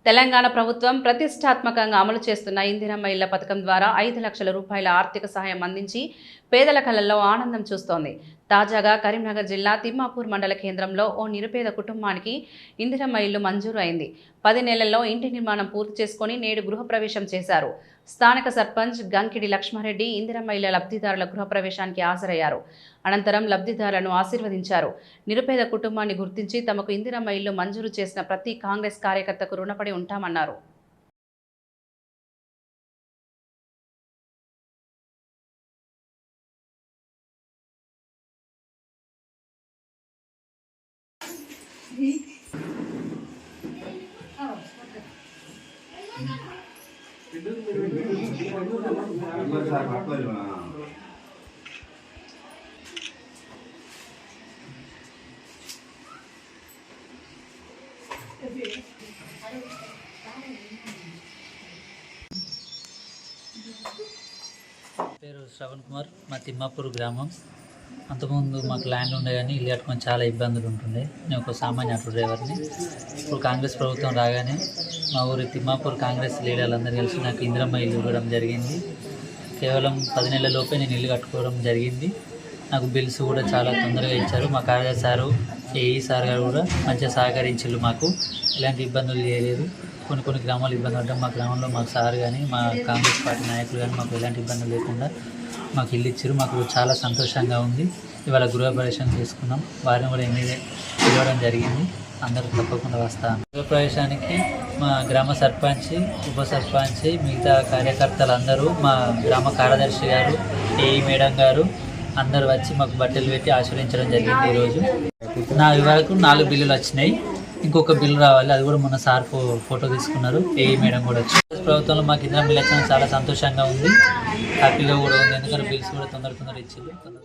తెలంగాణ ప్రభుత్వం ప్రతిష్టాత్మకంగా అమలు చేస్తున్న ఇందిరమ్మ ఇళ్ల పథకం ద్వారా 5 లక్షల రూపాయల ఆర్థిక సహాయం అందించి పేదల కళ్ళల్లో ఆనందం చూస్తోంది. తాజాగా కరీంనగర్ జిల్లా తిమ్మాపూర్ మండల కేంద్రంలో ఓ నిరుపేద కుటుంబానికి ఇందిరమ్మ ఇల్లు మంజూరు అయింది. 10 నెలల్లో ఇంటి నిర్మాణం పూర్తి చేసుకుని నేడు గృహప్రవేశం చేశారు. స్థానిక సర్పంచ్ గంకిడి లక్ష్మారెడ్డి ఇందిరమ్మ ఇళ్ల లబ్ధిదారుల గృహప్రవేశానికి హాజరయ్యారు. అనంతరం లబ్ధిదారులను ఆశీర్వదించారు. నిరుపేద కుటుంబాన్ని గుర్తించి తమకు ఇందిరమ్మ ఇల్లు మంజూరు చేసిన ప్రతి కాంగ్రెస్ కార్యకర్తకు రుణపడి ఉంటామన్నారు. పేరు శ్రవణ్ కుమార్, మా తిమ్మాపూర్ గ్రామం. అంతకుముందు మాకు ల్యాండ్ ఉండే కానీ ఇల్లు కట్టుకొని చాలా ఇబ్బందులు ఉంటుండే. నేను ఒక సామాన్య ఆటో డ్రైవర్ని. ఇప్పుడు కాంగ్రెస్ ప్రభుత్వం రాగానే మా ఊరి తిమ్మాపూర్ కాంగ్రెస్ లీడర్లందరూ కలిసి నాకు ఇందిరమ్మ ఇల్లు ఇవ్వడం జరిగింది. కేవలం 10 నెలల లోపే నేను ఇల్లు కట్టుకోవడం జరిగింది. నాకు బిల్స్ కూడా చాలా తొందరగా ఇచ్చారు. మా కార్యదర్శి సారు, ఏఈ సార్ గారు కూడా మంచిగా సహకరించారు. మాకు ఎలాంటి ఇబ్బందులు చేయలేదు. కొన్ని గ్రామాలు ఇబ్బంది పడ్డాం. మా గ్రామంలో మాకు సార్ కానీ మా కాంగ్రెస్ పార్టీ నాయకులు కానీ మాకు ఎలాంటి ఇబ్బందులు లేకుండా మాకు ఇల్లు ఇచ్చారు. మాకు చాలా సంతోషంగా ఉంది. ఇవాళ గృహప్రవేశం చేసుకున్నాం. వారిని కూడా పిలవడం జరిగింది. అందరూ తప్పకుండా వస్తాను. గృహప్రవేశానికి మా గ్రామ సర్పంచ్, ఉప సర్పంచ్, మిగతా కార్యకర్తలందరూ, మా గ్రామ కార్యదర్శి గారు, ఏఈ మేడం గారు అందరూ వచ్చి మాకు బట్టలు పెట్టి ఆశీర్వదించడం జరిగింది. ఈరోజు నా వరకు 4 బిల్లులు వచ్చినాయి. ఇంకొక బిల్లు రావాలి. అది కూడా మొన్న సార్ ఫోటో తీసుకున్నారు. ఏఈ మేడం కూడా వచ్చి ప్రభుత్వంలో మాకు ఇందిరమ్మ ఇల్లు చాలా సంతోషంగా ఉంది. హ్యాపీగా కూడా ఉంది. ఎందుకంటే బిల్స్ కూడా తొందర ఇచ్చింది.